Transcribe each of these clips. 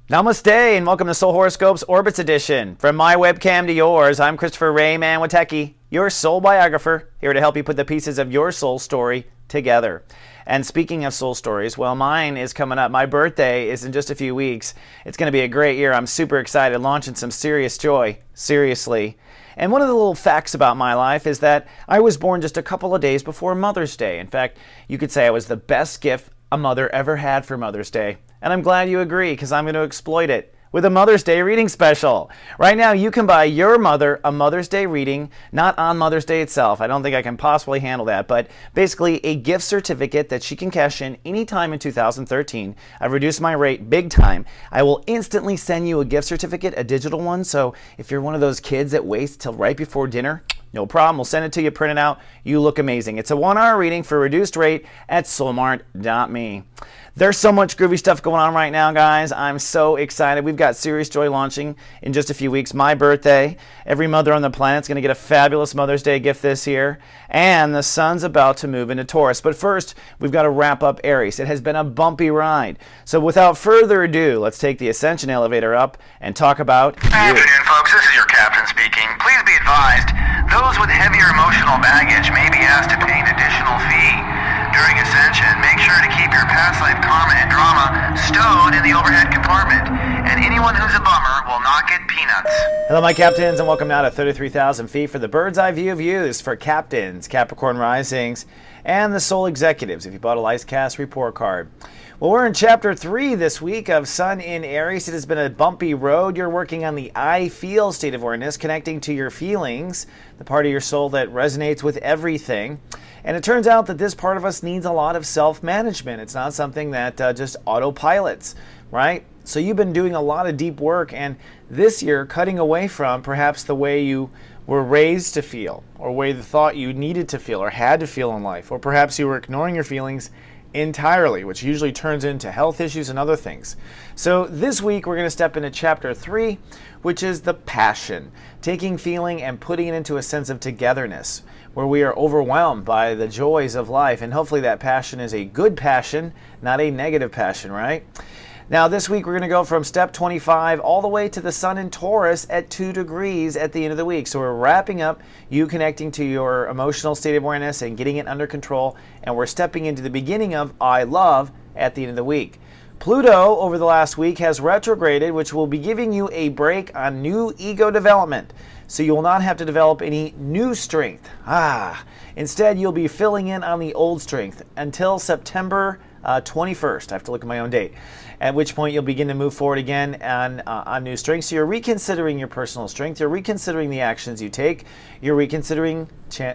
Namaste and welcome to Soul Horoscopes Orbits Edition. From my webcam to yours, I'm Christopher Rayman Witecki, your soul biographer, here to help you put the pieces of your soul story together. And speaking of soul stories, well, mine is coming up. My birthday is in just a few weeks. It's going to be a great year. I'm super excited, launching some serious joy, seriously. And one of the little facts about my life is that I was born just a couple of days before Mother's Day. In fact, you could say I was the best gift a mother ever had for Mother's Day. And I'm glad you agree, because I'm going to exploit it with a Mother's Day reading special. Right now, you can buy your mother a Mother's Day reading, not on Mother's Day itself. I don't think I can possibly handle that, but basically a gift certificate that she can cash in anytime in 2013. I've reduced my rate big time. I will instantly send you a gift certificate, a digital one, so if you're one of those kids that waits till right before dinner, no problem. We'll send it to you, print it out. You look amazing. It's a 1-hour reading for a reduced rate at soulmart.me. There's so much groovy stuff going on right now, guys. I'm so excited. We've got Serious Joy launching in just a few weeks. My birthday. Every mother on the planet's going to get a fabulous Mother's Day gift this year. And the sun's about to move into Taurus. But first, we've got to wrap up Aries. It has been a bumpy ride. So without further ado, let's take the Ascension elevator up and talk about Good afternoon, folks. This is your captain speaking. Please be advised, those with heavier emotional baggage may be asked to pay an additional fee. During Ascension, make sure to keep your past life karma and drama stowed in the overhead compartment. And anyone who's a bummer will not get peanuts. Hello, my captains, and welcome now to 33,000 feet for the bird's eye view of views for captains, Capricorn risings, and the soul executives if you bought a Lifecast report card. Well, we're in Chapter 3 this week of Sun in Aries. It has been a bumpy road. You're working on the I feel state of awareness, connecting to your feelings, the part of your soul that resonates with everything. And it turns out that this part of us needs a lot of self-management. It's not something that just autopilots, right? So you've been doing a lot of deep work, and this year cutting away from perhaps the way you were raised to feel, or way you thought you needed to feel or had to feel in life, or perhaps you were ignoring your feelings entirely, which usually turns into health issues and other things. So this week we're going to step into Chapter 3, which is the passion, taking feeling and putting it into a sense of togetherness, where we are overwhelmed by the joys of life, and hopefully that passion is a good passion, not a negative passion, right? Now this week we're going to go from step 25 all the way to the sun in Taurus at 2 degrees at the end of the week. So we're wrapping up you connecting to your emotional state of awareness and getting it under control, and we're stepping into the beginning of I love at the end of the week. Pluto over the last week has retrograded, which will be giving you a break on new ego development. So you will not have to develop any new strength. Instead, you'll be filling in on the old strength until September 21st. I have to look at my own date. At which point you'll begin to move forward again on new strength. So you're reconsidering your personal strength. You're reconsidering the actions you take. You're reconsidering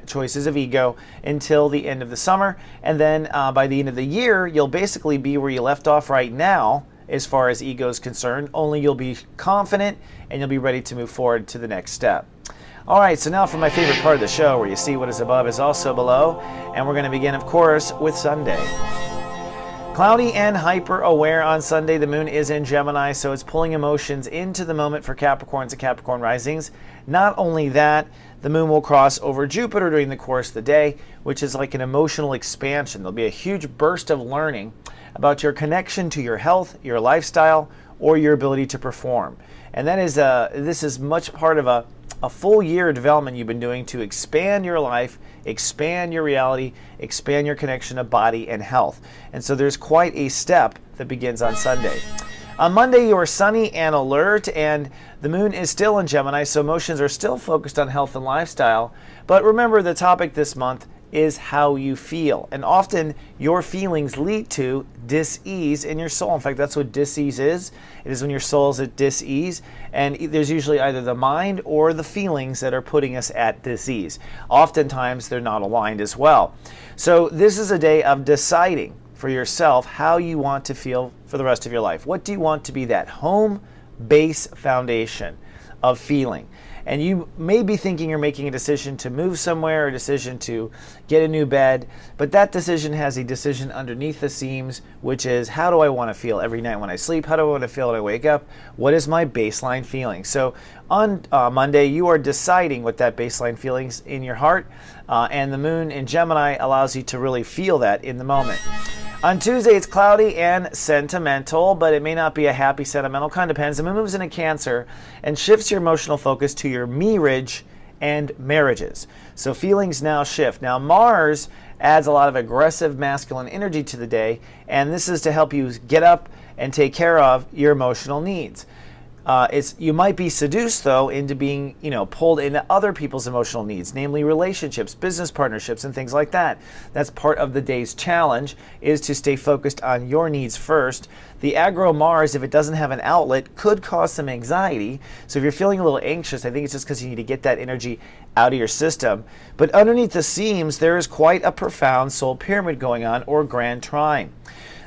choices of ego until the end of the summer. And then by the end of the year, you'll basically be where you left off right now as far as ego is concerned. Only you'll be confident and you'll be ready to move forward to the next step. All right, so now for my favorite part of the show, where you see what is above is also below. And we're going to begin, of course, with Sunday. Cloudy and hyper-aware on Sunday. The moon is in Gemini, so it's pulling emotions into the moment for Capricorns and Capricorn risings. Not only that, the moon will cross over Jupiter during the course of the day, which is like an emotional expansion. There'll be a huge burst of learning about your connection to your health, your lifestyle, or your ability to perform. And that is this is much part of a full year of development you've been doing to expand your life, expand your reality, expand your connection to body and health. And so there's quite a step that begins on Sunday. On Monday, you are sunny and alert, and the moon is still in Gemini, so emotions are still focused on health and lifestyle. But remember, the topic this month is how you feel. And often your feelings lead to dis-ease in your soul. In fact, that's what dis-ease is. It is when your soul is at dis-ease, and there's usually either the mind or the feelings that are putting us at dis-ease. Oftentimes they're not aligned as well. So this is a day of deciding for yourself how you want to feel for the rest of your life. What do you want to be that home base foundation of feeling? And you may be thinking you're making a decision to move somewhere, a decision to get a new bed, but that decision has a decision underneath the seams, which is, how do I want to feel every night when I sleep? How do I want to feel when I wake up? What is my baseline feeling? So on Monday, you are deciding what that baseline feelings in your heart, and the moon in Gemini allows you to really feel that in the moment. On Tuesday, it's cloudy and sentimental, but it may not be a happy sentimental. Kind of depends. The moon moves into Cancer and shifts your emotional focus to your marriage and marriages. So feelings now shift. Now Mars adds a lot of aggressive masculine energy to the day, and this is to help you get up and take care of your emotional needs. You might be seduced, though, into being, pulled into other people's emotional needs, namely relationships, business partnerships, and things like that. That's part of the day's challenge, is to stay focused on your needs first. The aggro Mars, if it doesn't have an outlet, could cause some anxiety. So if you're feeling a little anxious, I think it's just because you need to get that energy out of your system. But underneath the seams, there is quite a profound soul pyramid going on, or grand trine.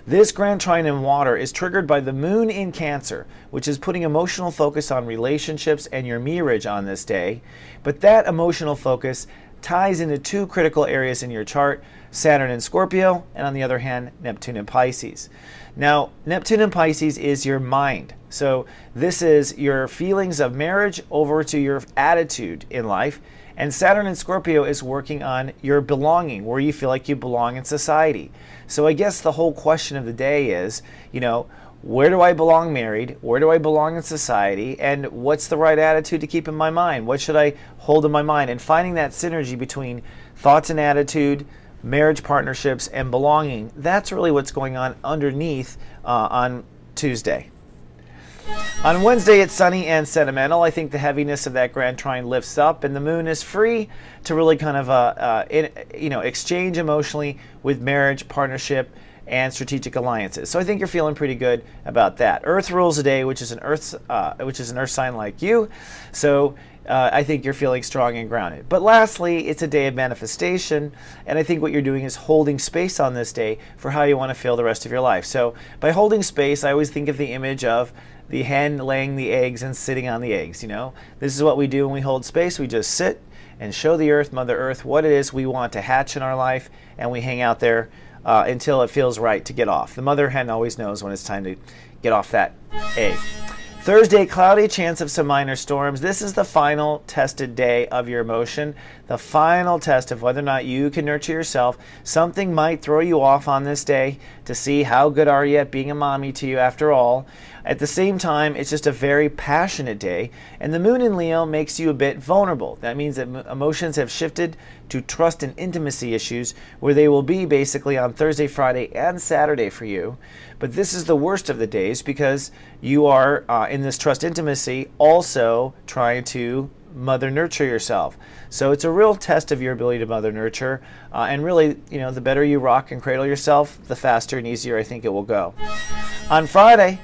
This grand trine in water is triggered by the moon in Cancer, which is putting emotional focus on relationships and your marriage on this day. But that emotional focus ties into two critical areas in your chart, Saturn in Scorpio, and on the other hand, Neptune in Pisces. Now, Neptune in Pisces is your mind. So this is your feelings of marriage over to your attitude in life. And Saturn in Scorpio is working on your belonging, where you feel like you belong in society. So I guess the whole question of the day is, where do I belong married? Where do I belong in society? And what's the right attitude to keep in my mind? What should I hold in my mind? And finding that synergy between thoughts and attitude, marriage partnerships, and belonging, that's really what's going on underneath on Tuesday. On Wednesday, it's sunny and sentimental. I think the heaviness of that grand trine lifts up, and the moon is free to really kind of exchange emotionally with marriage, partnership, and strategic alliances. So I think you're feeling pretty good about that. Earth rules the day, which is an earth sign like you. So I think you're feeling strong and grounded. But lastly, it's a day of manifestation, and I think what you're doing is holding space on this day for how you want to feel the rest of your life. So by holding space, I always think of the image of the hen laying the eggs and sitting on the eggs. This is what we do when we hold space. We just sit and show the earth, Mother Earth, what it is we want to hatch in our life, and we hang out there until it feels right to get off. The mother hen always knows when it's time to get off that egg. Thursday, cloudy, chance of some minor storms. This is the final tested day of your emotion, the final test of whether or not you can nurture yourself. Something might throw you off on this day to see how good are you at being a mommy to you after all. At the same time, it's just a very passionate day, and the moon in Leo makes you a bit vulnerable. That means that emotions have shifted to trust and intimacy issues, where they will be basically on Thursday, Friday, and Saturday for you. But this is the worst of the days because you are in this trust intimacy also trying to mother nurture yourself. So it's a real test of your ability to mother nurture, and really, the better you rock and cradle yourself, the faster and easier I think it will go. On Friday,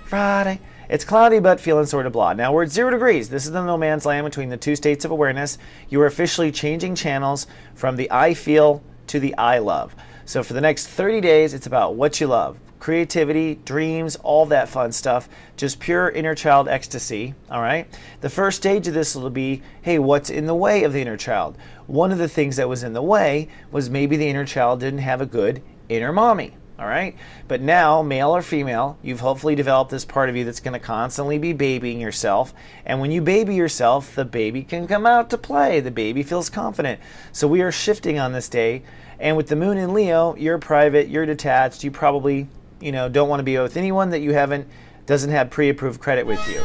it's cloudy but feeling sort of blah. Now we're at 0 degrees. This is the no man's land between the two states of awareness. You are officially changing channels from the I feel to the I love. So for the next 30 days, it's about what you love. Creativity, dreams, all that fun stuff, just pure inner child ecstasy, all right? The first stage of this will be, hey, what's in the way of the inner child? One of the things that was in the way was maybe the inner child didn't have a good inner mommy, all right? But now, male or female, you've hopefully developed this part of you that's going to constantly be babying yourself. And when you baby yourself, the baby can come out to play. The baby feels confident. So we are shifting on this day. And with the moon in Leo, you're private, you're detached, you probably don't want to be with anyone that doesn't have pre-approved credit with you.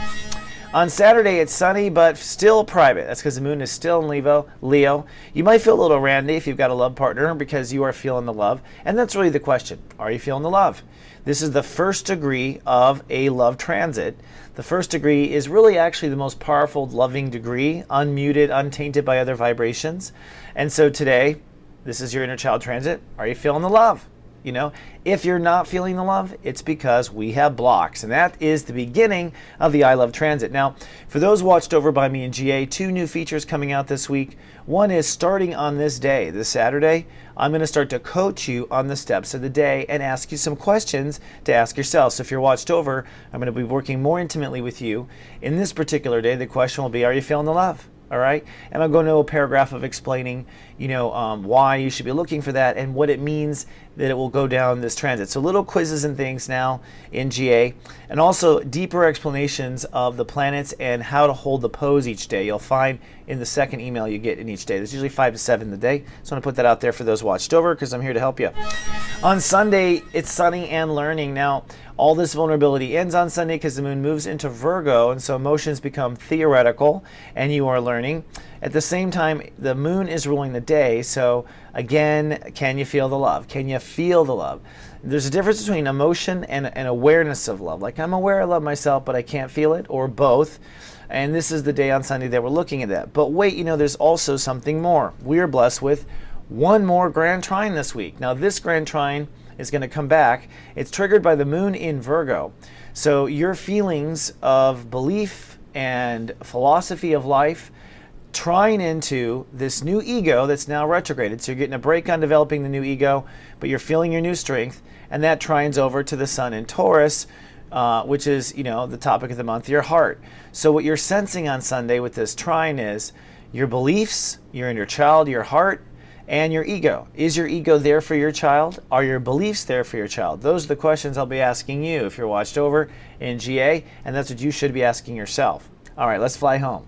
On Saturday, it's sunny, but still private. That's because the moon is still in Leo. You might feel a little randy if you've got a love partner because you are feeling the love. And that's really the question. Are you feeling the love? This is the first degree of a love transit. The first degree is really actually the most powerful loving degree, unmuted, untainted by other vibrations. And so today, this is your inner child transit. Are you feeling the love? If you're not feeling the love, it's because we have blocks. And that is the beginning of the I Love transit. Now, for those watched over by me in GA, 2 new features coming out this week. One is starting on this day, this Saturday, I'm going to start to coach you on the steps of the day and ask you some questions to ask yourself. So if you're watched over, I'm going to be working more intimately with you. In this particular day, the question will be, are you feeling the love? All right, and I'll go into a paragraph of explaining, why you should be looking for that and what it means that it will go down this transit. So little quizzes and things now in GA, and also deeper explanations of the planets and how to hold the pose each day. You'll find in the second email you get in each day. There's usually 5 to 7 in the day. So I want to put that out there for those watched over, because I'm here to help you. On Sunday, it's sunny and learning. Now, all this vulnerability ends on Sunday because the moon moves into Virgo, and so emotions become theoretical and you are learning. At the same time, the moon is ruling the day, so again, can you feel the love? Can you feel the love? There's a difference between emotion and awareness of love. Like, I'm aware I love myself, but I can't feel it, or both. And this is the day on Sunday that we're looking at that. But wait, there's also something more. We are blessed with one more grand trine this week. Now, this grand trine is going to come back. It's triggered by the moon in Virgo. So your feelings of belief and philosophy of life trying into this new ego that's now retrograded. So you're getting a break on developing the new ego, but you're feeling your new strength, and that trines over to the sun in Taurus, which is, the topic of the month, your heart. So what you're sensing on Sunday with this trine is your beliefs, your inner child, your heart, and your ego. Is your ego there for your child? Are your beliefs there for your child? Those are the questions I'll be asking you if you're watched over in GA, and that's what you should be asking yourself. All right, let's fly home.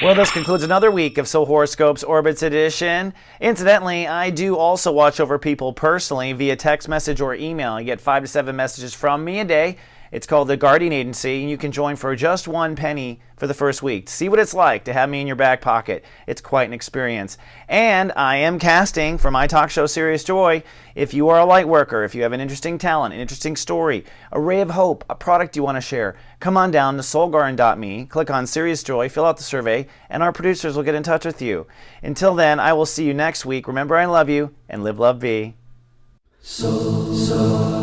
Well, this concludes another week of Soul Horoscopes Orbits Edition. Incidentally, I do also watch over people personally via text message or email. I get 5 to 7 messages from me a day. It's called the Guardian Agency, and you can join for just 1 penny for the first week to see what it's like to have me in your back pocket. It's quite an experience. And I am casting for my talk show, Serious Joy. If you are a light worker, if you have an interesting talent, an interesting story, a ray of hope, a product you want to share, come on down to soulgarden.me, click on Serious Joy, fill out the survey, and our producers will get in touch with you. Until then, I will see you next week. Remember, I love you, and live, love, be. So.